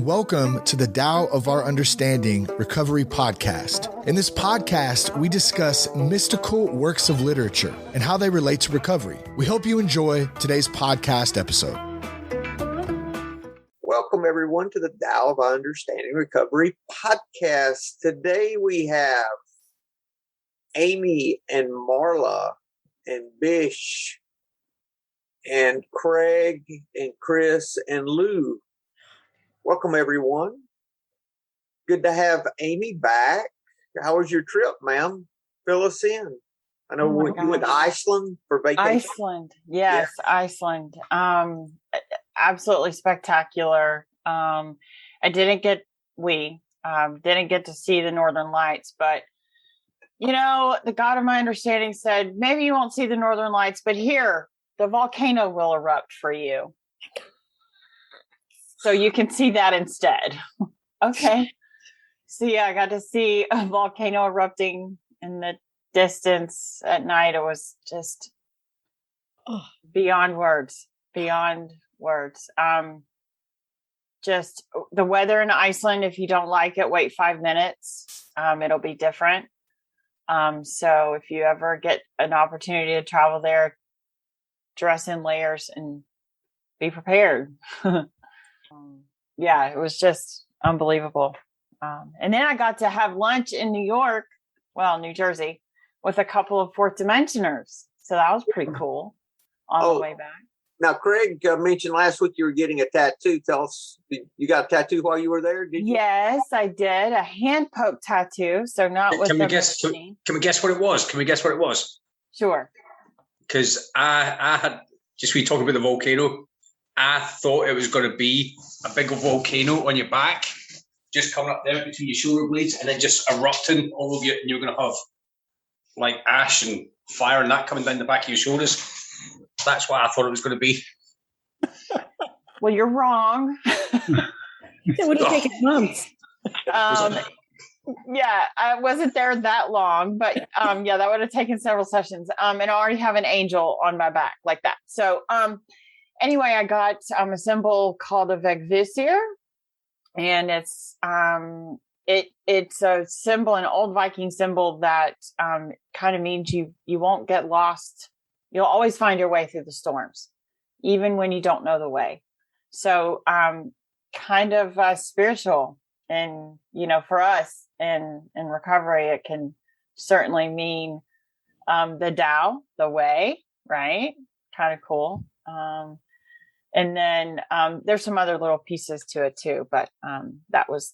and welcome to the Tao of Our Understanding Recovery Podcast. In this podcast, we discuss mystical works of literature and how they relate to recovery. We hope you enjoy today's podcast episode. Welcome, everyone, to the Tao of Our Understanding Recovery Podcast. Today we have Amy and Marla and Bish and Craig and Chris and Lou. Welcome, everyone. Good to have Amy back. How was your trip, ma'am? Fill us in. I know you went to Iceland for vacation. Iceland. Yes, yeah. Iceland. Absolutely spectacular. We didn't get to see the Northern Lights, but the God of my understanding said, maybe you won't see the Northern Lights, but here, the volcano will erupt for you. So you can see that instead. Okay. So yeah, I got to see a volcano erupting in the distance at night. It was just beyond words. Just the weather in Iceland, if you don't like it, wait 5 minutes. It'll be different. So if you ever get an opportunity to travel there, dress in layers and be prepared. Yeah, it was just unbelievable. And then I got to have lunch in New Jersey, with a couple of fourth dimensioners. So that was pretty cool on the way back. Now, Craig mentioned last week you were getting a tattoo. Tell us, you got a tattoo while you were there? Did you? Yes, I did. A hand poke tattoo. So not with the machine. Can we guess what it was? Sure. Because I had, just we talked about the volcano, I thought it was going to be a big volcano on your back, just coming up there between your shoulder blades and then just erupting all over you, and you're going to have like ash and fire and that coming down the back of your shoulders. That's what I thought it was going to be. Well, you're wrong. It would have taken months. Yeah, I wasn't there that long, but that would have taken several sessions. And I already have an angel on my back like that. So anyway, I got a symbol called a Vegvisir, and it's a symbol, an old Viking symbol that kind of means you won't get lost. You'll always find your way through the storms, even when you don't know the way. So kind of spiritual. And, for us in recovery, it can certainly mean the Tao, the way, right? Kind of cool. And then there's some other little pieces to it too, but that was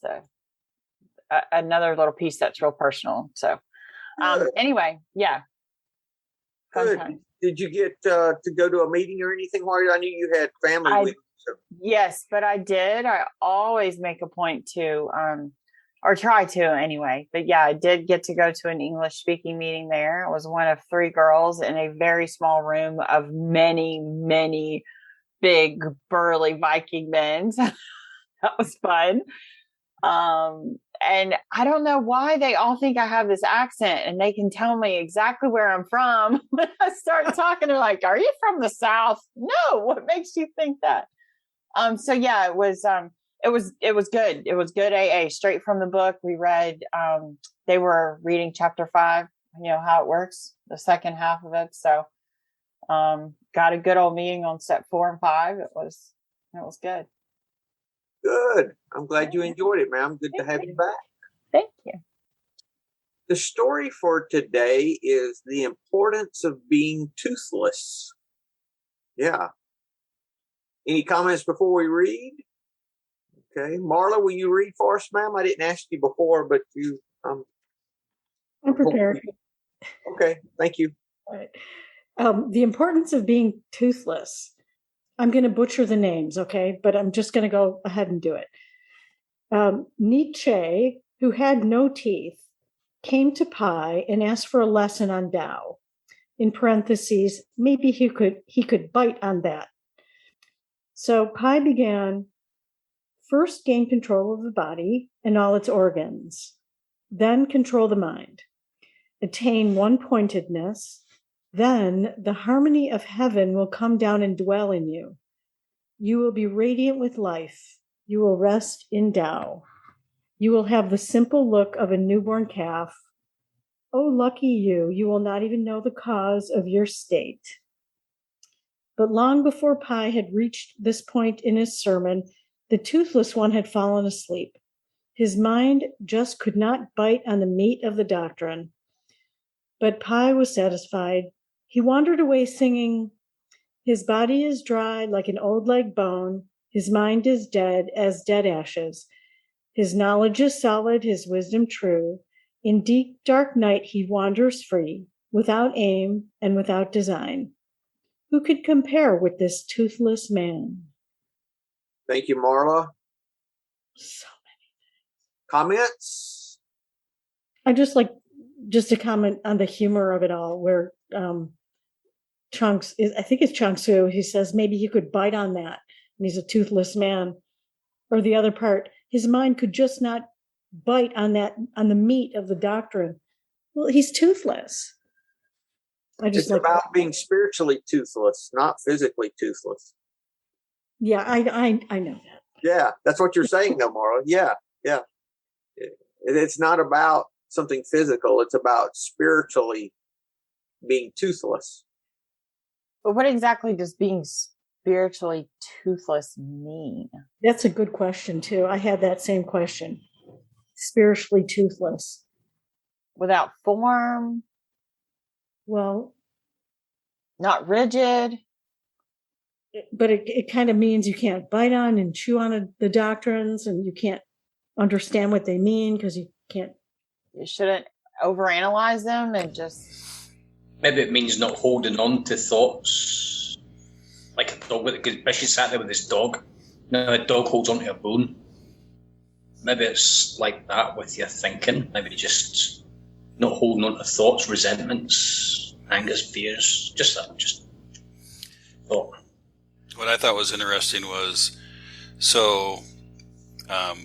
another little piece that's real personal. So anyway, yeah. Good. Did you get to go to a meeting or anything while I knew you had family with you? So. Yes, but I did. I always make a point to, or try to anyway. But yeah, I did get to go to an English speaking meeting there. I was one of 3 girls in a very small room of many, many big, burly Viking men. That was fun. And I don't know why they all think I have this accent, and they can tell me exactly where I'm from. When I start talking, they're like, "Are you from the South?" No, what makes you think that? So yeah, it was good. It was good AA, straight from the book. We read, they were reading chapter 5, how it works, the second half of it. So, got a good old meeting on step 4 and 5. It was good. Good. I'm glad you enjoyed it, ma'am. Good to have you back. Thank you. The story for today is the importance of being toothless. Yeah. Any comments before we read? Okay. Marla, will you read for us, ma'am? I didn't ask you before, but you... I'm prepared. Okay. Thank you. All right. The importance of being toothless. I'm going to butcher the names, okay? But I'm just going to go ahead and do it. Nietzsche, who had no teeth, came to Pi and asked for a lesson on Tao. In parentheses, maybe he could bite on that. So Pi began, first gain control of the body and all its organs, then control the mind, attain one-pointedness, then the harmony of heaven will come down and dwell in you. You will be radiant with life. You will rest in Tao. You will have the simple look of a newborn calf. Oh, lucky you, you will not even know the cause of your state. But long before Pai had reached this point in his sermon, the toothless one had fallen asleep. His mind just could not bite on the meat of the doctrine. But Pai was satisfied. He wandered away singing, his body is dry like an old leg bone. His mind is dead as dead ashes. His knowledge is solid, his wisdom true. In deep, dark night he wanders free, without aim and without design. Who could compare with this toothless man? Thank you, Marla. So Comments? I just like to comment on the humor of it all, where I think it's Chuang Tzu, he says maybe he could bite on that, and he's a toothless man. Or the other part, his mind could just not bite on the meat of the doctrine. Well, he's toothless. It's about being spiritually toothless, not physically toothless. Yeah, I know that. Yeah, that's what you're saying, though, Marla. Yeah. It's not about something physical. It's about spiritually being toothless. But what exactly does being spiritually toothless mean? That's a good question, too. I had that same question. Spiritually toothless. Without form? Well, not rigid? But it kind of means you can't bite on and chew on the doctrines, and you can't understand what they mean because you can't. You shouldn't overanalyze them and just. Maybe it means not holding on to thoughts. Like a dog, because Bishy sat there with his dog. Now a dog holds onto a bone. Maybe it's like that with your thinking. Maybe just not holding on to thoughts, resentments, angers, fears. Just thought. What I thought was interesting was,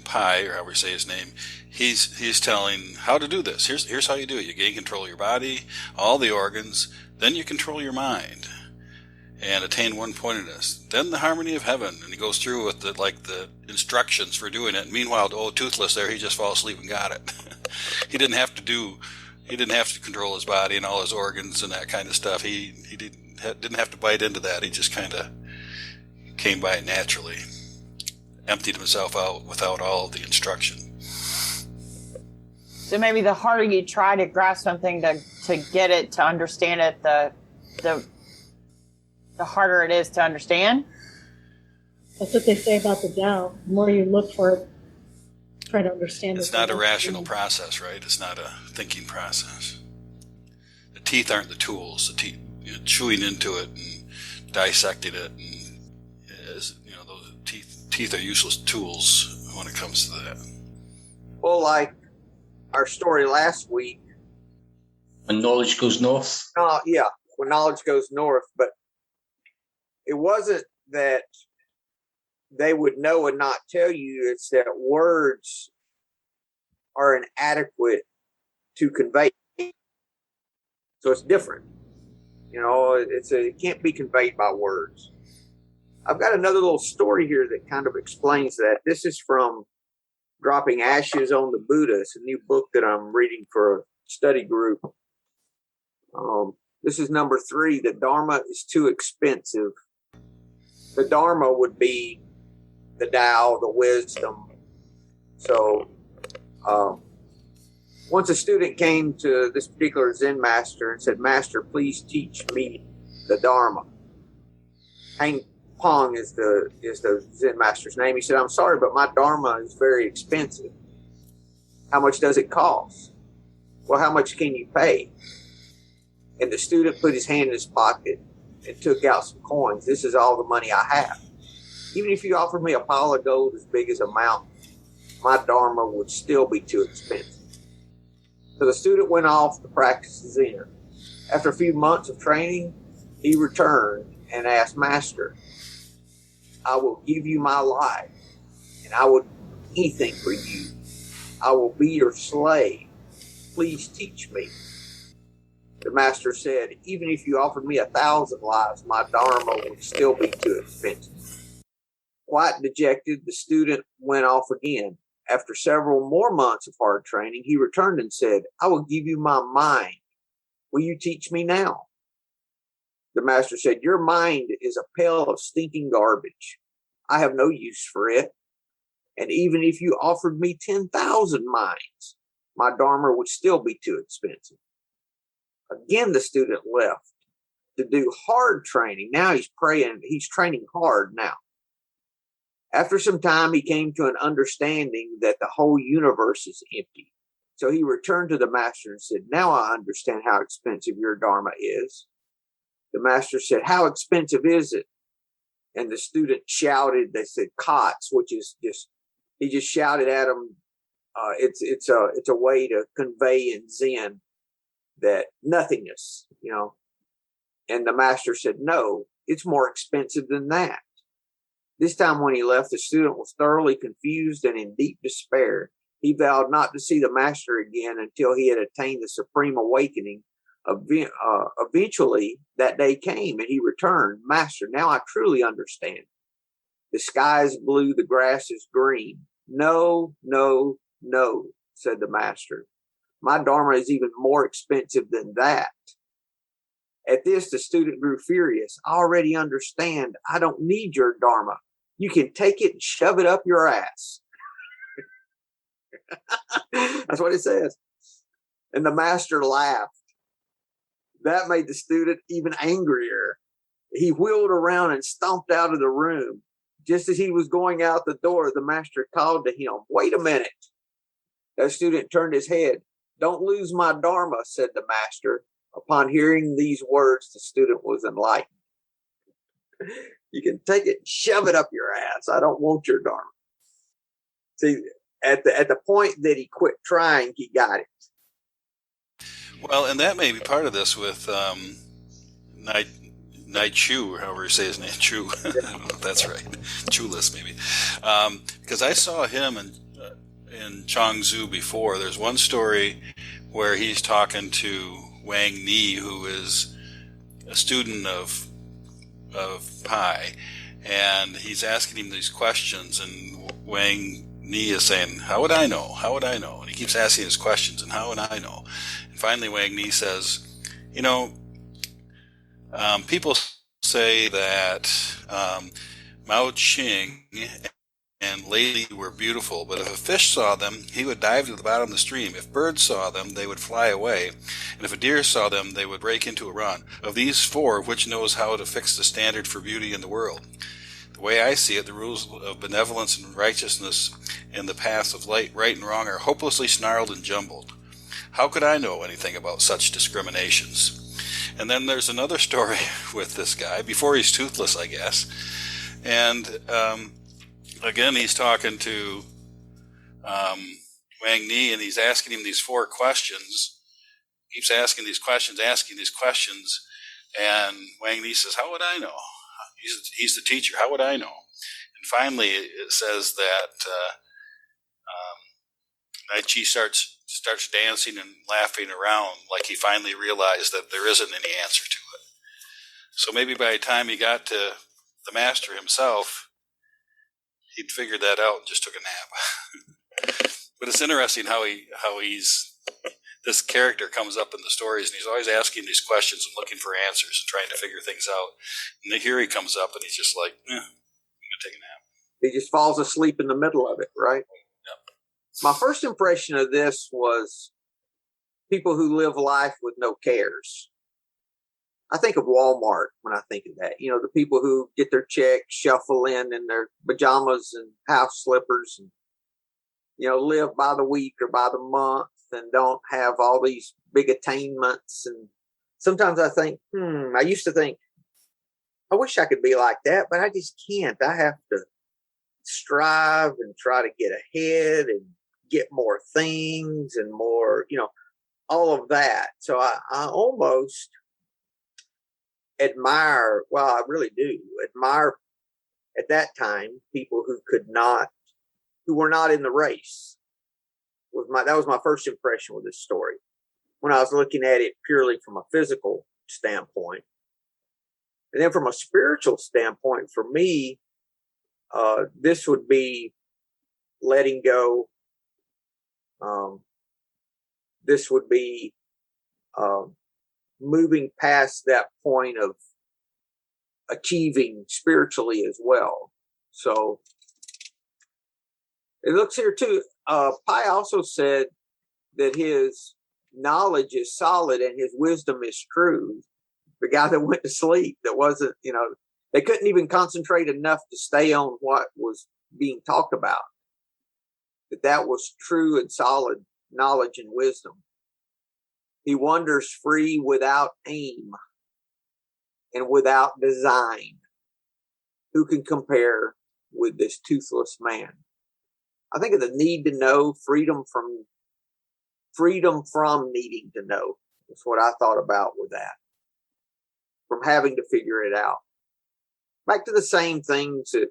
Pai, or however you say his name, he's telling how to do this. Here's how you do it. You gain control of your body, all the organs, then you control your mind and attain one-pointedness. Then the harmony of heaven. And he goes through with the instructions for doing it. Meanwhile, Toothless there, he just fell asleep and got it. He didn't have to control his body and all his organs and that kind of stuff. He didn't have to bite into that. He just kind of came by it naturally. Emptied himself out without all the instruction. So maybe the harder you try to grasp something to get it, to understand it, the harder it is to understand. That's what they say about the Tao. The more you look for it, try to understand it. It's not a rational process, right? It's not a thinking process. The teeth aren't the tools. The teeth, chewing into it and dissecting it, and those teeth are useless tools when it comes to that. Well, like our story last week. When knowledge goes north. When knowledge goes north. But it wasn't that they would know and not tell you. It's that words are inadequate to convey. So it's different. It can't be conveyed by words. I've got another little story here that kind of explains that. This is from Dropping Ashes on the Buddha. It's a new book that I'm reading for a study group. This is number 3. The Dharma is too expensive. The Dharma would be the Tao, the wisdom. So once a student came to this particular Zen master and said, "Master, please teach me the Dharma." Hang Pong is the Zen master's name. He said, "I'm sorry, but my Dharma is very expensive." "How much does it cost?" "Well, how much can you pay?" And the student put his hand in his pocket and took out some coins. "This is all the money I have. Even if you offered me a pile of gold as big as a mountain, my Dharma would still be too expensive." So the student went off to practice Zen. After a few months of training, he returned and asked, "Master, I will give you my life, and I will do anything for you. I will be your slave. Please teach me." The master said, "Even if you offered me 1,000 lives, my Dharma would still be too expensive." Quite dejected, the student went off again. After several more months of hard training, he returned and said, "I will give you my mind. Will you teach me now?" The master said, "Your mind is a pail of stinking garbage. I have no use for it. And even if you offered me 10,000 minds, my Dharma would still be too expensive." Again, the student left to do hard training. Now he's training hard now. After some time, he came to an understanding that the whole universe is empty. So he returned to the master and said, "Now I understand how expensive your Dharma is." The master said, "How expensive is it?" And the student shouted, they said, "Kots," which is he just shouted at him. It's a way to convey in Zen that nothingness, And the master said, "No, it's more expensive than that." This time when he left, the student was thoroughly confused and in deep despair. He vowed not to see the master again until he had attained the supreme awakening. Eventually, that day came and he returned. "Master, now I truly understand. The sky is blue, the grass is green." "No, no, no," said the master. "My Dharma is even more expensive than that." At this, the student grew furious. "I already understand. I don't need your Dharma. You can take it and shove it up your ass." That's what it says. And the master laughed. That made the student even angrier. He wheeled around and stomped out of the room. Just as he was going out the door, the master called to him, "Wait a minute." The student turned his head. "Don't lose my Dharma," said the master. Upon hearing these words, the student was enlightened. You can take it and shove it up your ass. I don't want your Dharma. See, at the point that he quit trying, he got it. Well, and that may be part of this with Chu, or however you say his name, Chu. I don't know if that's right. Toothless, maybe. Because I saw him in Chuang before. There's one story where he's talking to Wang Ni, who is a student of Pai, and he's asking him these questions, and Wang Ni is saying, "How would I know? How would I know?" And he keeps asking his questions, and how would I know? And finally Wang Ni says, people say that Mao Qing and Lady were beautiful, but if a fish saw them, he would dive to the bottom of the stream. If birds saw them, they would fly away. And if a deer saw them, they would break into a run. Of these four, which knows how to fix the standard for beauty in the world? The way I see it, the rules of benevolence and righteousness and the paths of right and wrong are hopelessly snarled and jumbled. How could I know anything about such discriminations? And then there's another story with this guy, before he's toothless, I guess. And again, he's talking to Wang Ni, and he's asking him these four questions. He keeps asking these questions, and Wang Ni says, "How would I know? He's the teacher. How would I know?" And finally, it says that Nai Chi starts dancing and laughing around, like he finally realized that there isn't any answer to it. So maybe by the time he got to the master himself, he'd figured that out and just took a nap. But it's interesting how this character comes up in the stories, and he's always asking these questions and looking for answers and trying to figure things out. And here he comes up, and he's just like, I'm going to take a nap. He just falls asleep in the middle of it, right? Yep. My first impression of this was people who live life with no cares. I think of Walmart when I think of that. The people who get their check, shuffle in their pajamas and house slippers and, live by the week or by the month and don't have all these big attainments. And sometimes I think, I used to think, I wish I could be like that, but I just can't. I have to strive and try to get ahead and get more things and more, all of that. So I almost admire, I really do admire at that time people who were not in the race. That was my first impression with this story. When I was looking at it purely from a physical standpoint. And then from a spiritual standpoint, for me, This would be letting go. This would be moving past that point of achieving spiritually as well. So it looks here too. Pi also said that his knowledge is solid and his wisdom is true. The guy that went to sleep, that wasn't, they couldn't even concentrate enough to stay on what was being talked about. That was true and solid knowledge and wisdom. He wanders free without aim and without design. Who can compare with this toothless man? I think of the need to know, freedom from needing to know. That's what I thought about with that. From having to figure it out. Back to the same things that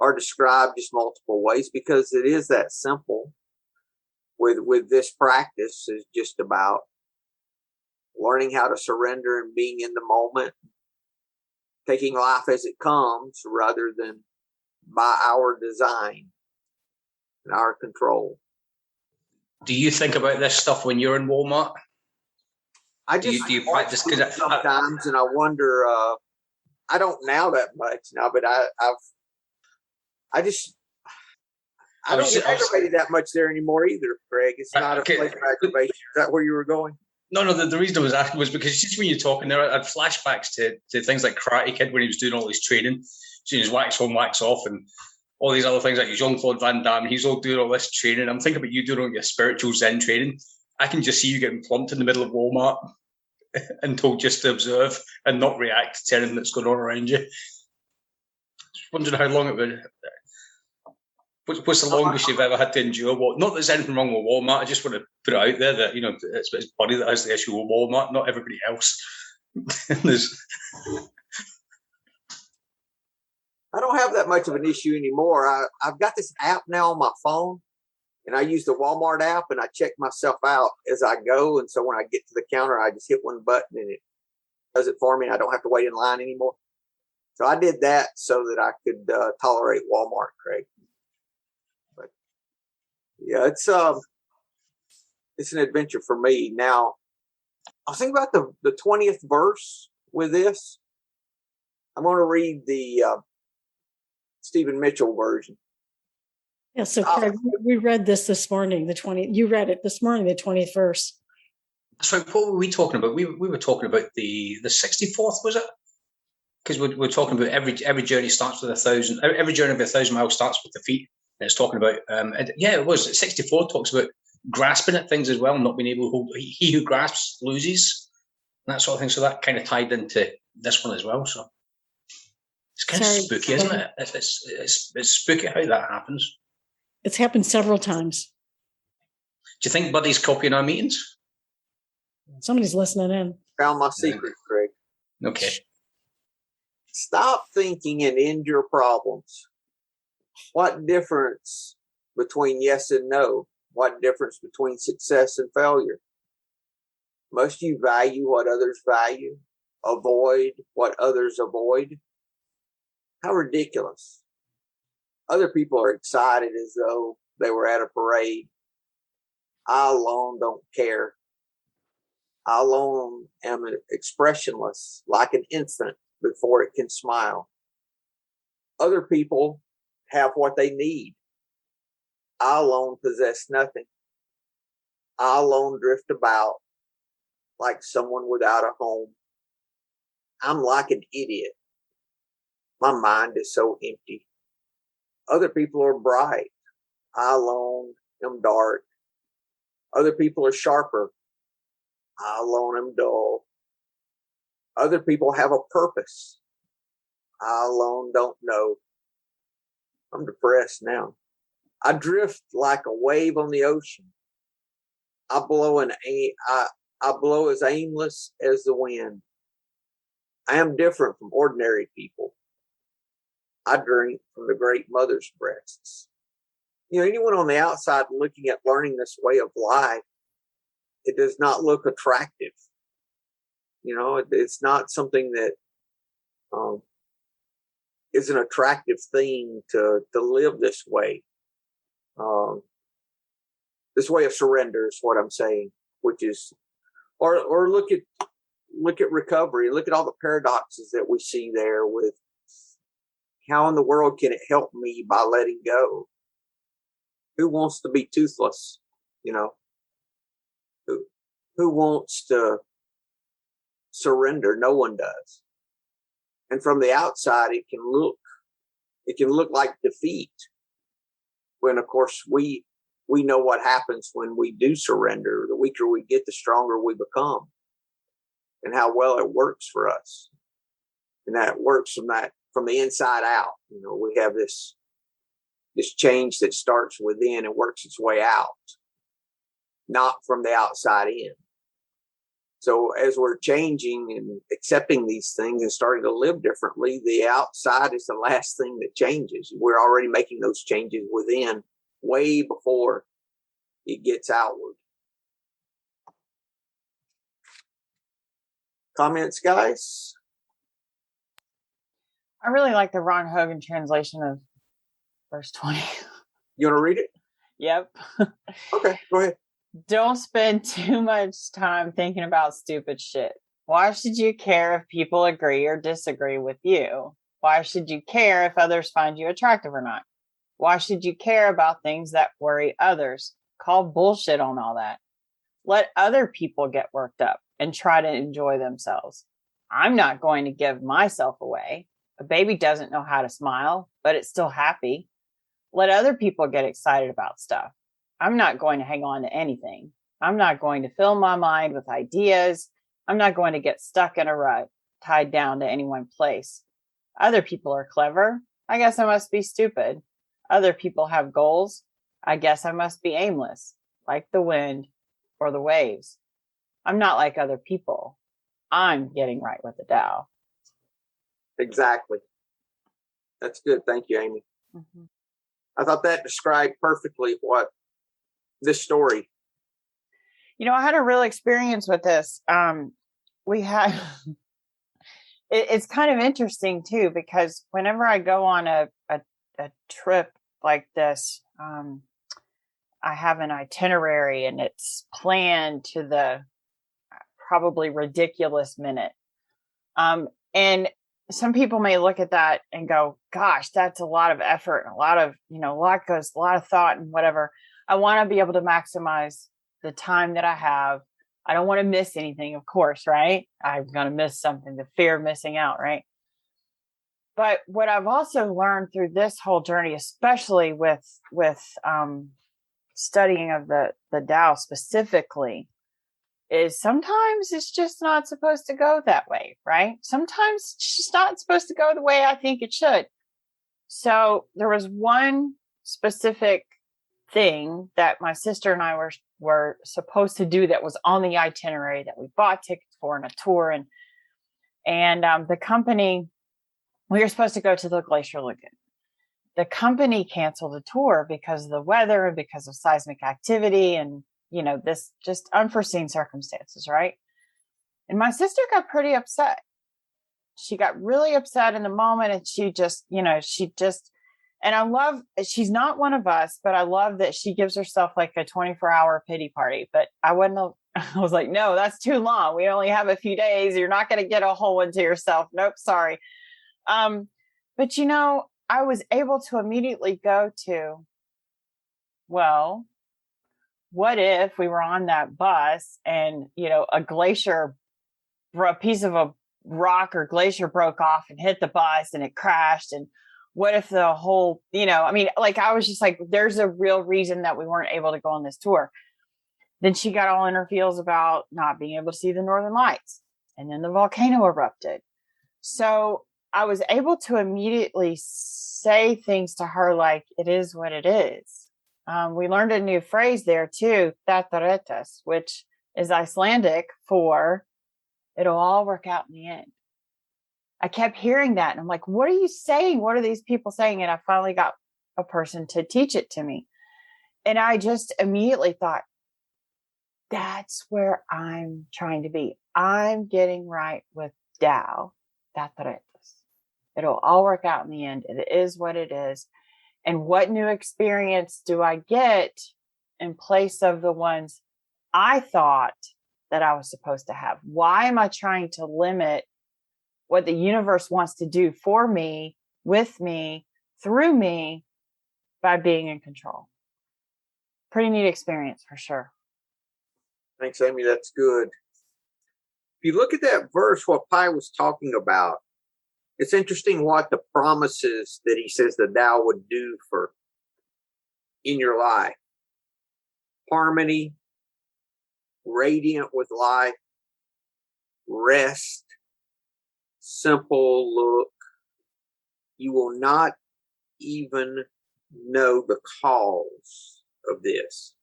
are described just multiple ways, because it is that simple. With this practice is just about learning how to surrender and being in the moment, taking life as it comes rather than by our design and our control. Do you think about this stuff when you're in Walmart? Do you practice sometimes, and I wonder. I don't now that much now, but I don't get aggravated that much there anymore either, Craig. It's not a place of aggravation. Is that where you were going? No. The reason I was asking was because just when you're talking there, I had flashbacks to things like Karate Kid when he was doing all his training, seeing his wax on, wax off, and all these other things like Jean-Claude Van Damme. He's all doing all this training. I'm thinking about you doing all your spiritual Zen training. I can just see you getting plumped in the middle of Walmart and told just to observe and not react to anything that's going on around you. Just wondering how long it would. What's the longest you've ever had to endure? Not that there's anything wrong with Walmart. I just want to put it out there that it's Buddy that has the issue with Walmart, not everybody else. I don't have that much of an issue anymore. I've got this app now on my phone, and I use the Walmart app, and I check myself out as I go. And so when I get to the counter, I just hit one button, and it does it for me. I don't have to wait in line anymore. So I did that so that I could tolerate Walmart, Craig. But yeah, it's an adventure for me. Now, I was thinking about the 20th verse with this. I'm going to read the Stephen Mitchell version. Yeah, so Craig, we read this morning, you read it this morning, the 20th verse. So what were we talking about? We were talking about the 64th, was it? Because we're talking about every journey starts with 1,000. Every journey of 1,000 miles starts with the feet. And it's talking about, it was. 64 talks about grasping at things as well, not being able to hold. He who grasps loses, and that sort of thing. So that kind of tied into this one as well. So it's kind of spooky, isn't it? It's spooky how that happens. It's happened several times. Do you think Buddy's copying our meetings? Somebody's listening in. Found my secret, Craig. Okay. Stop thinking and end your problems. What difference between yes and no? What difference between success and failure? Must you value what others value? Avoid what others avoid? How ridiculous. Other people are excited as though they were at a parade. I alone don't care. I alone am expressionless, like an infant before it can smile. Other people have what they need. I alone possess nothing. I alone drift about like someone without a home. I'm like an idiot. My mind is so empty. Other people are bright. I alone am dark. Other people are sharper. I alone am dull. Other people have a purpose. I alone don't know. I'm depressed now. I drift like a wave on the ocean. I blow as aimless as the wind. I am different from ordinary people. I drink from the great mother's breasts. Anyone on the outside looking at learning this way of life, it does not look attractive. It's not something that is an attractive thing to live this way. This way of surrender is what I'm saying, which is, or look at recovery. Look at all the paradoxes that we see there with how in the world can it help me by letting go? Who wants to be toothless? You know, who wants to surrender? No one does. And from the outside, it can look like defeat. When of course we know what happens when we do surrender. The weaker we get, the stronger we become, and how well it works for us. And that works from the inside out. You know, we have this change that starts within and works its way out, not from the outside in. So as we're changing and accepting these things and starting to live differently, the outside is the last thing that changes. We're already making those changes within way before it gets outward. Comments, guys? I really like the Ron Hogan translation of verse 20. You want to read it? Yep. Okay, go ahead. Don't spend too much time thinking about stupid shit. Why should you care if people agree or disagree with you? Why should you care if others find you attractive or not? Why should you care about things that worry others? Call bullshit on all that. Let other people get worked up and try to enjoy themselves. I'm not going to give myself away. A baby doesn't know how to smile, but it's still happy. Let other people get excited about stuff. I'm not going to hang on to anything. I'm not going to fill my mind with ideas. I'm not going to get stuck in a rut, tied down to any one place. Other people are clever. I guess I must be stupid. Other people have goals. I guess I must be aimless, like the wind or the waves. I'm not like other people. I'm getting right with the Tao. Exactly. That's good. Thank you, Amy. Mm-hmm. I thought that described perfectly what this story. You know, I had a real experience with this. We had, it's kind of interesting too, because whenever I go on a trip like this, I have an itinerary and it's planned to the probably ridiculous minute. And some people may look at that and go, gosh, that's a lot of effort and a lot of thought and whatever. I want to be able to maximize the time that I have. I don't want to miss anything, of course, right? I'm going to miss something, the fear of missing out, right? But what I've also learned through this whole journey, especially with studying of the Tao specifically, is sometimes it's just not supposed to go that way, right? Sometimes it's just not supposed to go the way I think it should. So there was one specific thing that my sister and I were supposed to do that was on the itinerary that we bought tickets for in a tour. And the company, we were supposed to go to the Glacier Lagoon. The company canceled the tour because of the weather and because of seismic activity and, you know, this just unforeseen circumstances, right? And my sister got pretty upset. She got really upset in the moment, and and I love, she's not one of us, but I love that she gives herself like a 24-hour pity party. But I was like, no, that's too long. We only have a few days. You're not going to get a whole one to yourself. Nope, sorry. But you know, I was able to immediately go to, well, what if we were on that bus and, you know, a piece of a rock or glacier broke off and hit the bus and it crashed? And what if the whole, you know, I mean, like, I was just like, there's a real reason that we weren't able to go on this tour. Then she got all in her feels about not being able to see the Northern Lights. And then the volcano erupted. So I was able to immediately say things to her like, it is what it is. We learned a new phrase there too, tataretas, which is Icelandic for it'll all work out in the end. I kept hearing that and I'm like, what are you saying? What are these people saying? And I finally got a person to teach it to me. And I just immediately thought, that's where I'm trying to be. I'm getting right with Tao, tataretas. It'll all work out in the end. It is what it is. And what new experience do I get in place of the ones I thought that I was supposed to have? Why am I trying to limit what the universe wants to do for me, with me, through me, by being in control? Pretty neat experience for sure. Thanks, Amy. That's good. If you look at that verse, what Pi was talking about, it's interesting what the promises that he says the Tao would do for in your life. Harmony, radiant with life, rest, simple look. You will not even know the cause of this.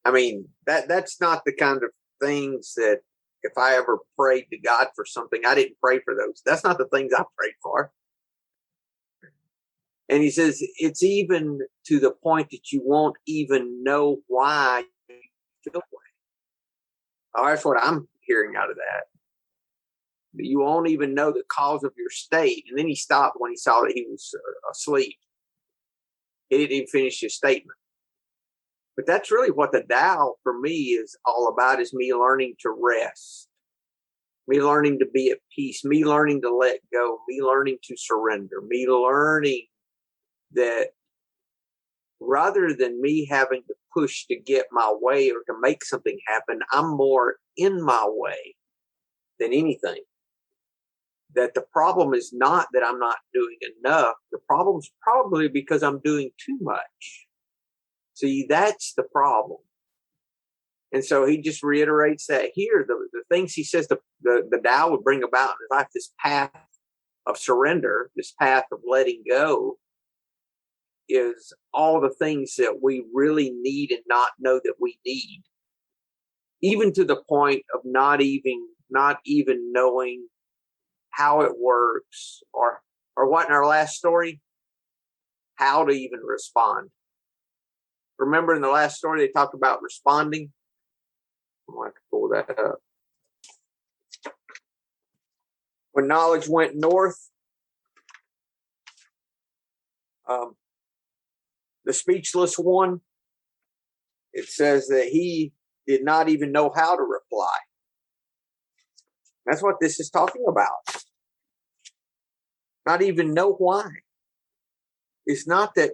I mean, that's not the kind of things that if I ever prayed to God for something, I didn't pray for those. That's not the things I prayed for. And he says, it's even to the point that you won't even know why you feel that way. Oh, that's what I'm hearing out of that. You won't even know the cause of your state. And then he stopped when he saw that he was asleep. He didn't even finish his statement. But that's really what the Tao for me is all about, is me learning to rest, me learning to be at peace, me learning to let go, me learning to surrender, me learning that rather than me having to push to get my way or to make something happen, I'm more in my way than anything. That the problem is not that I'm not doing enough. The problem's probably because I'm doing too much. See, that's the problem. And so he just reiterates that here, the things he says the Tao would bring about in his life, this path of surrender, this path of letting go, is all the things that we really need and not know that we need. Even to the point of not even knowing how it works, or what in our last story, how to even respond. Remember in the last story, they talked about responding. I'm going to pull that up. When knowledge went north, the speechless one, it says that he did not even know how to reply. That's what this is talking about. Not even know why. It's not that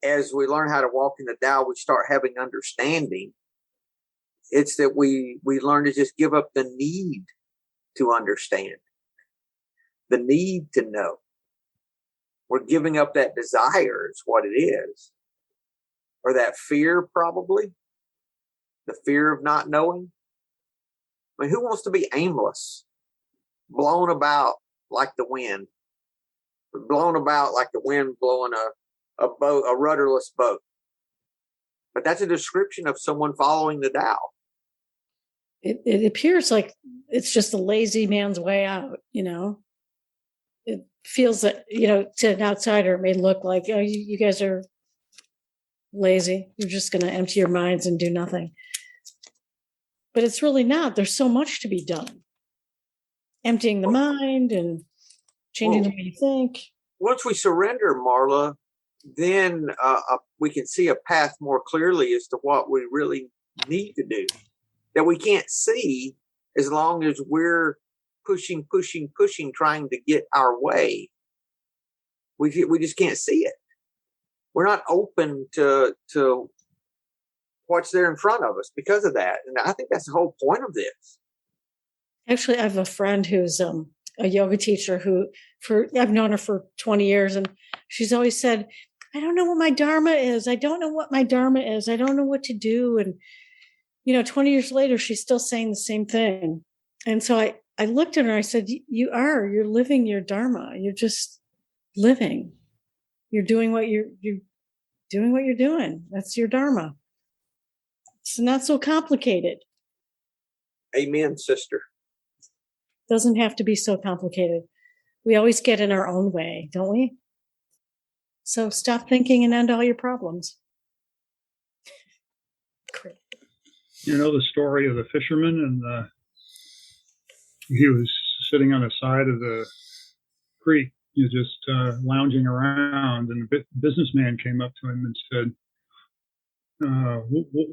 as we learn how to walk in the Tao, we start having understanding. It's that we learn to just give up the need to understand, the need to know. We're giving up that desire is what it is. Or that fear, probably. The fear of not knowing. I mean, who wants to be aimless? Blown about like the wind. Blown about like the wind blowing a boat, a rudderless boat. But that's a description of someone following the Tao. It appears like it's just a lazy man's way out, It feels that, to an outsider, it may look like, oh, you guys are lazy. You're just going to empty your minds and do nothing. But it's really not. There's so much to be done. Emptying the mind and changing the way you think. Once we surrender, Marla, then we can see a path more clearly as to what we really need to do. That we can't see as long as we're pushing, trying to get our way. We just can't see it. We're not open to what's there in front of us because of that. And I think that's the whole point of this. Actually, I have a friend who's a yoga teacher I've known her for 20 years. And she's always said, I don't know what my Dharma is. I don't know what my Dharma is. I don't know what to do. And, 20 years later, she's still saying the same thing. And so I looked at her and I said, you're living your Dharma. You're just living. You're doing what you're doing what you're doing. That's your Dharma. It's not so complicated. Amen, sister. Doesn't have to be so complicated. We always get in our own way, don't we? So stop thinking and end all your problems. You know the story of the fisherman and he was sitting on the side of the creek, just lounging around, and the businessman came up to him and said,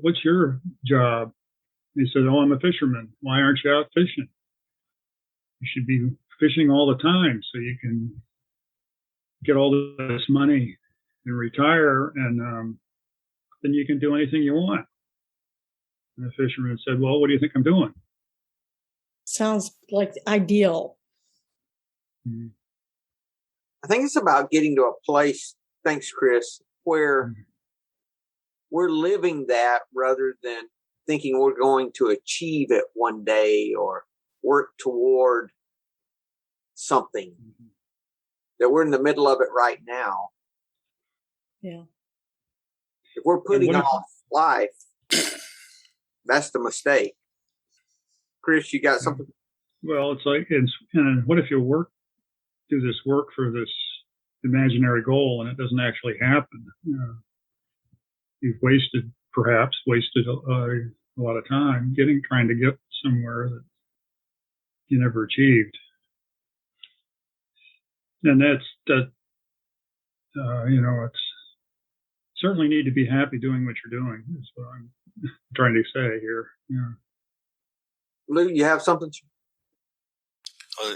"What's your job?" He said, "Oh, I'm a fisherman." "Why aren't you out fishing? You should be fishing all the time so you can get all this money and retire, and then you can do anything you want." And the fisherman said, "Well, what do you think I'm doing?" Sounds like ideal. Mm-hmm. I think it's about getting to a place, thanks, Chris, where we're living that rather than thinking we're going to achieve it one day or work toward something. That we're in the middle of it right now. Yeah. If we're putting off life, that's the mistake. Chris, you got something? Well, it's like, and what if you do this work for this imaginary goal and it doesn't actually happen? You've perhaps wasted a lot of time trying to get somewhere that you never achieved. And it's certainly need to be happy doing what you're doing. Is what I'm trying to say here. Yeah. Lou, you have something?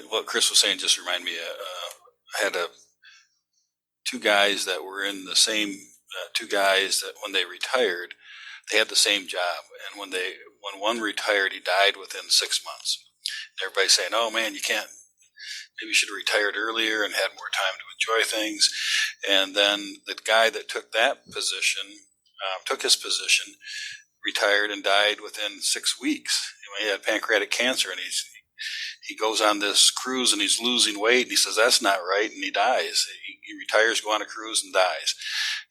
What Chris was saying just reminded me. I had two guys that were in the same. Two guys that when they retired, they had the same job, and when one retired, he died within 6 months. And everybody's saying, "Oh man, you can't. Maybe you should have retired earlier and had more time to enjoy things." And then the guy that took his position, retired and died within 6 weeks. He had pancreatic cancer, and he goes on this cruise and he's losing weight, and he says that's not right, and he dies. He retires, go on a cruise, and dies.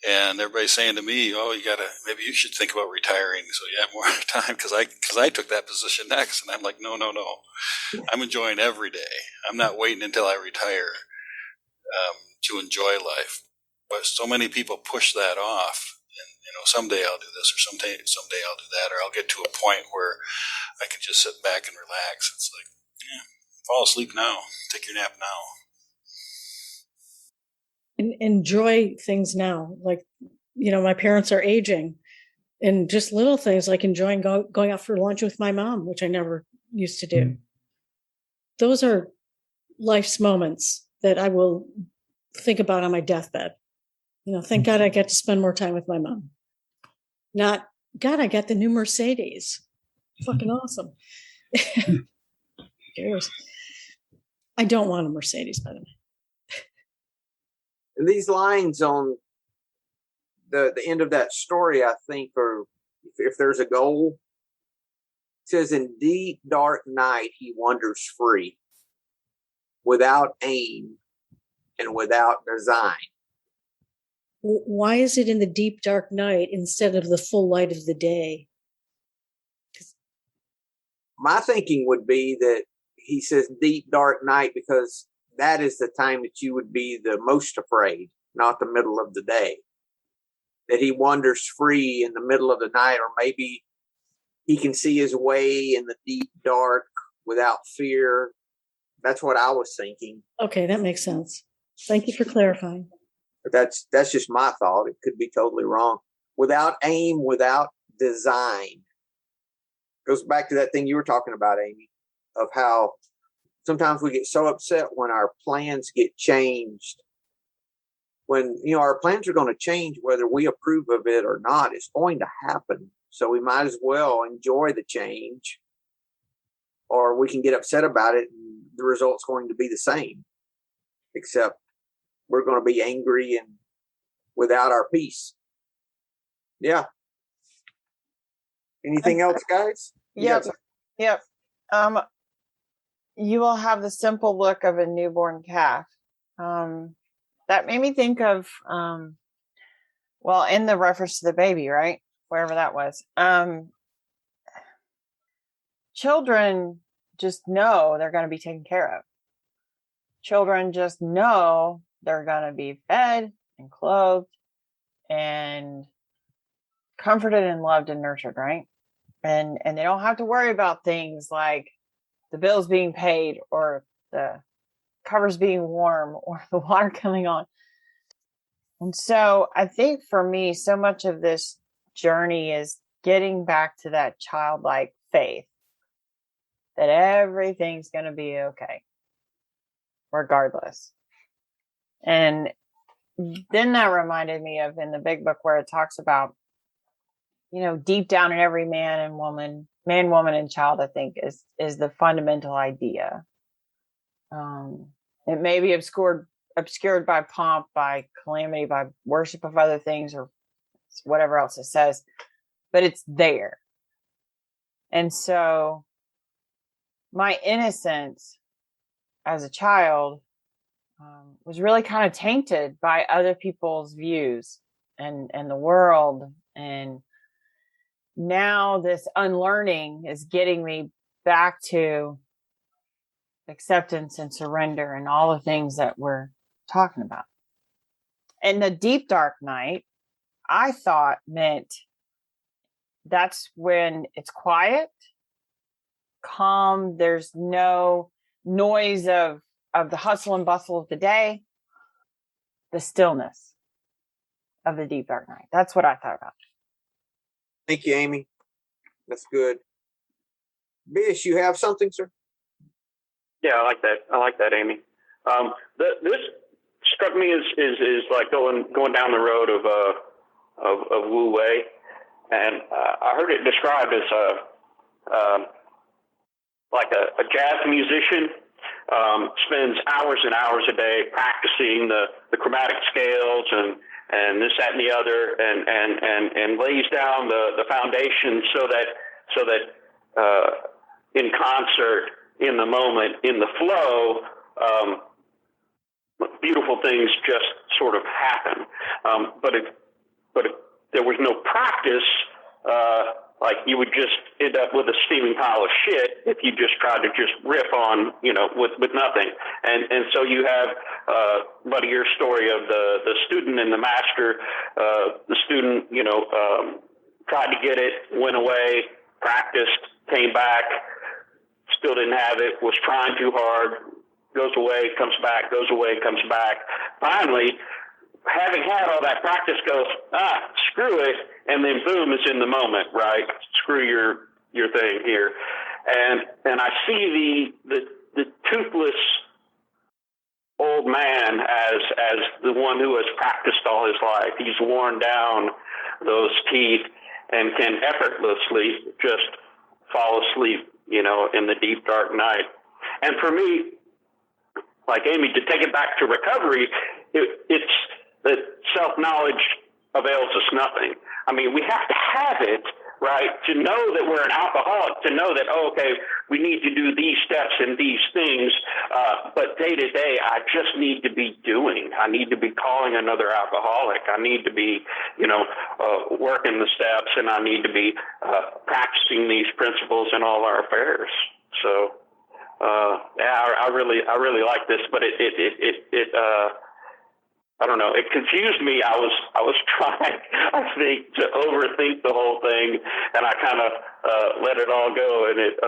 And everybody's saying to me, "Oh, maybe you should think about retiring so you have more time," because I took that position next. And I'm like, no. I'm enjoying every day. I'm not waiting until I retire to enjoy life. But so many people push that off. And someday I'll do this, or someday I'll do that, or I'll get to a point where I can just sit back and relax. It's like, fall asleep now. Take your nap now. And enjoy things now. Like, my parents are aging, and just little things like enjoying going out for lunch with my mom, which I never used to do. Mm-hmm. Those are life's moments that I will think about on my deathbed. Thank God I get to spend more time with my mom. Not, God, I got the new Mercedes. Fucking awesome. Who cares? I don't want a Mercedes, by the way. And these lines on the end of that story, I think, are, if there's a goal, it says, "In deep, dark night, he wanders free, without aim and without design." Why is it in the deep, dark night instead of the full light of the day? My thinking would be that he says deep, dark night because that is the time that you would be the most afraid, not the middle of the day. That he wanders free in the middle of the night, or maybe he can see his way in the deep dark without fear. That's what I was thinking. Okay, that makes sense. Thank you for clarifying. But that's just my thought. It could be totally wrong. Without aim, without design. Goes back to that thing you were talking about, Amy, of how sometimes we get so upset when our plans get changed. When, our plans are going to change, whether we approve of it or not, it's going to happen. So we might as well enjoy the change, or we can get upset about it and the result's going to be the same, except we're going to be angry and without our peace. Yeah. Anything else, guys? Yep. You will have the simple look of a newborn calf. That made me think of, in the reference to the baby, right? Wherever that was. Children just know they're going to be taken care of. Children just know they're going to be fed and clothed and comforted and loved and nurtured, right? And they don't have to worry about things like the bills being paid or the covers being warm or the water coming on. And so I think for me, so much of this journey is getting back to that childlike faith that everything's going to be okay, regardless. And then that reminded me of in the big book where it talks about, deep down in every man, woman, and child, I think is the fundamental idea. It may be obscured by pomp, by calamity, by worship of other things, or whatever else it says, but it's there. And so my innocence as a child was really kind of tainted by other people's views and the world. And now this unlearning is getting me back to acceptance and surrender and all the things that we're talking about. And the deep dark night, I thought meant that's when it's quiet, calm, there's no noise of the hustle and bustle of the day, the stillness of the deep dark night. That's what I thought about. Thank you, Amy. That's good. Bish, you have something, sir? Yeah, I like that, Amy. This struck me as like going down the road of Wu Wei, and I heard it described as like a jazz musician spends hours and hours a day practicing the chromatic scales and this, that, and the other, and lays down the foundation so that in concert, in the moment, in the flow, beautiful things just sort of happen. But if there was no practice, like you would just end up with a steaming pile of shit if you just tried to just riff on, with nothing. And so you have, buddy, your story of the student and the master. The student, tried to get it, went away, practiced, came back, still didn't have it, was trying too hard, goes away, comes back, goes away, comes back. Finally, having had all that practice, goes, screw it, and then boom, it's in the moment, right? Screw your thing here. And I see the toothless old man as the one who has practiced all his life. He's worn down those teeth and can effortlessly just fall asleep, in the deep dark night. And for me, like Amy, to take it back to recovery, it's that self-knowledge avails us nothing. I mean, we have to have it, right, to know that we're an alcoholic, to know that, okay, we need to do these steps and these things, but day to day, I just need to be doing. I need to be calling another alcoholic. I need to be, working the steps, and I need to be practicing these principles in all our affairs. So, I really like this, but it I don't know. It confused me. I was trying, I think, to overthink the whole thing, and I kind of let it all go, and it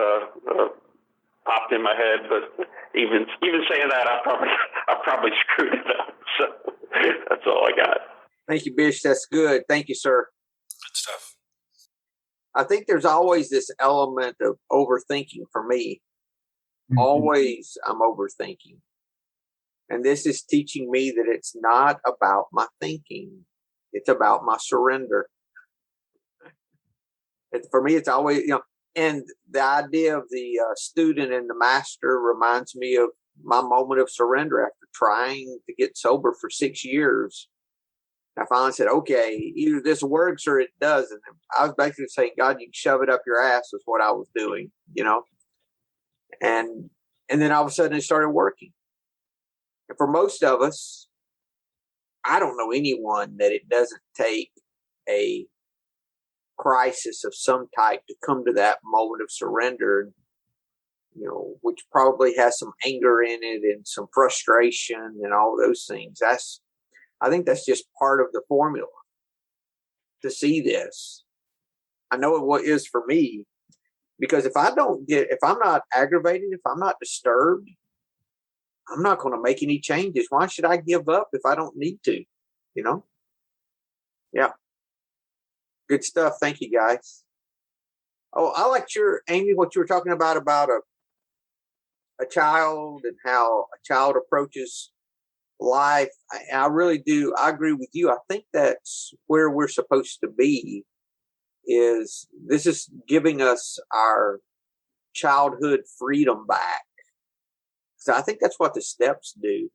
popped in my head. But even saying that, I probably screwed it up. So that's all I got. Thank you, Bish. That's good. Thank you, sir. Good stuff. I think there's always this element of overthinking for me. Mm-hmm. Always, I'm overthinking. And this is teaching me that it's not about my thinking. It's about my surrender. For me, it's always, and the idea of the student and the master reminds me of my moment of surrender after trying to get sober for 6 years. I finally said, okay, either this works or it doesn't. I was basically saying, God, you can shove it up your ass is what I was doing, And then all of a sudden it started working. And for most of us, I don't know anyone that it doesn't take a crisis of some type to come to that moment of surrender, which probably has some anger in it and some frustration and all those things. I think that's just part of the formula to see this. I know what is for me, Because if I'm not aggravated, if I'm not disturbed, I'm not going to make any changes. Why should I give up if I don't need to? You know? Yeah. Good stuff. Thank you, guys. Oh, I liked Amy, what you were talking about a child and how a child approaches life. I really do. I agree with you. I think that's where we're supposed to be. This is giving us our childhood freedom back. So I think that's what the steps do.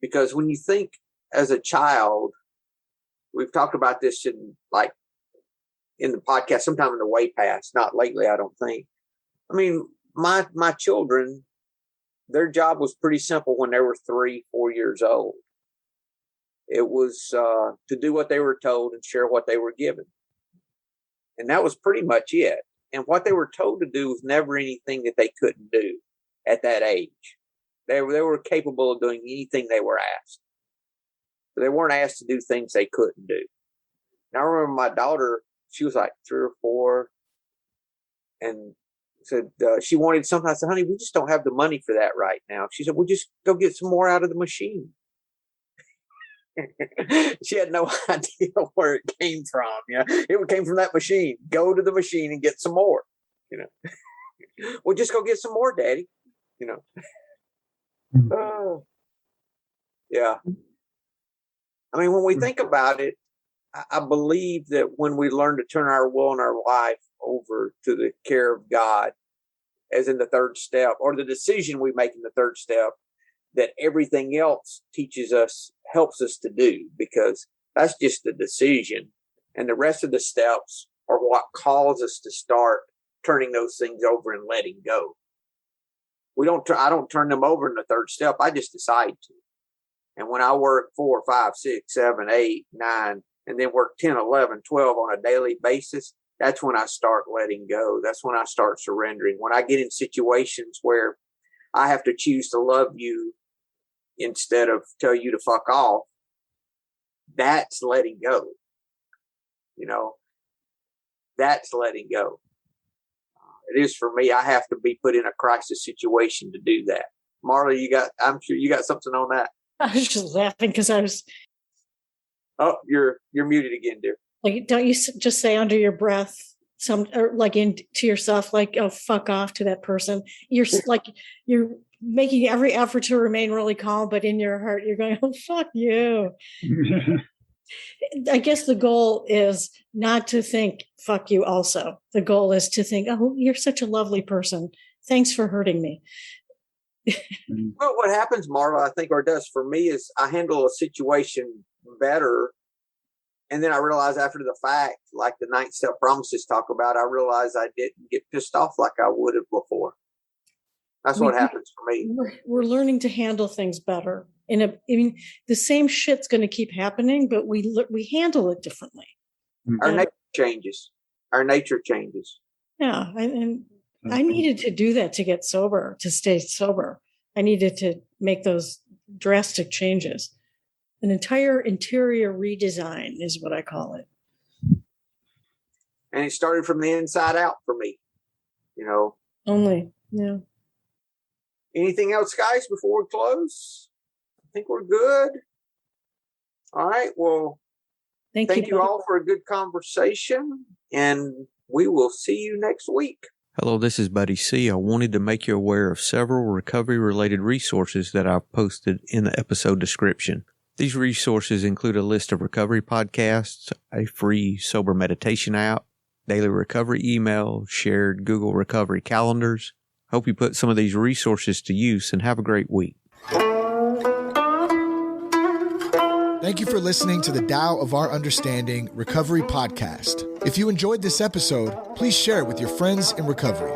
Because when you think as a child, we've talked about this in the podcast, sometime in the way past, not lately, I don't think. I mean, my children, their job was pretty simple when they were 3, 4 years old. It was to do what they were told and share what they were given. And that was pretty much it. And what they were told to do was never anything that they couldn't do at that age. They were capable of doing anything they were asked. But they weren't asked to do things they couldn't do. And I remember my daughter, she was like 3 or 4, and said she wanted something. I said, honey, we just don't have the money for that right now. She said, well, just go get some more out of the machine. She had no idea where it came from. It came from that machine. Go to the machine and get some more. Well, just go get some more, Daddy. Yeah. I mean, when we think about it, I believe that when we learn to turn our will and our life over to the care of God, as in the third step, or the decision we make in the third step, that everything else helps us to do, because that's just the decision. And the rest of the steps are what cause us to start turning those things over and letting go. I don't turn them over in the third step. I just decide to. And when I work 4, 5, 6, 7, 8, 9, and then work 10, 11, 12 on a daily basis, that's when I start letting go. That's when I start surrendering. When I get in situations where I have to choose to love you instead of tell you to fuck off, that's letting go. That's letting go. It is for me. I have to be put in a crisis situation to do that. Marla, I'm sure you got something on that. I was just laughing because I was. Oh, you're muted again, dear. Like, don't you just say under your breath to yourself, like, oh, fuck off to that person. You're making every effort to remain really calm, but in your heart, you're going, oh, fuck you. I guess the goal is not to think, fuck you also. The goal is to think, oh, you're such a lovely person. Thanks for hurting me. Well, what happens, Marla, I think, or does for me, is I handle a situation better. And then I realize after the fact, like the 9th step promises talk about, I realize I didn't get pissed off like I would have before. That's what happens for me. We're learning to handle things better. The same shit's going to keep happening, but we handle it differently. Our nature changes. Yeah, and I needed to do that to get sober, to stay sober. I needed to make those drastic changes. An entire interior redesign is what I call it. And it started from the inside out for me, Only, yeah. Anything else, guys, before we close? I think we're good. All right. Well, thank you all for a good conversation, and we will see you next week. Hello, this is Buddy C. I wanted to make you aware of several recovery-related resources that I've posted in the episode description. These resources include a list of recovery podcasts, a free sober meditation app, daily recovery email, shared Google recovery calendars. Hope you put some of these resources to use and have a great week. Thank you for listening to the Tao of Our Understanding Recovery Podcast. If you enjoyed this episode, please share it with your friends in recovery.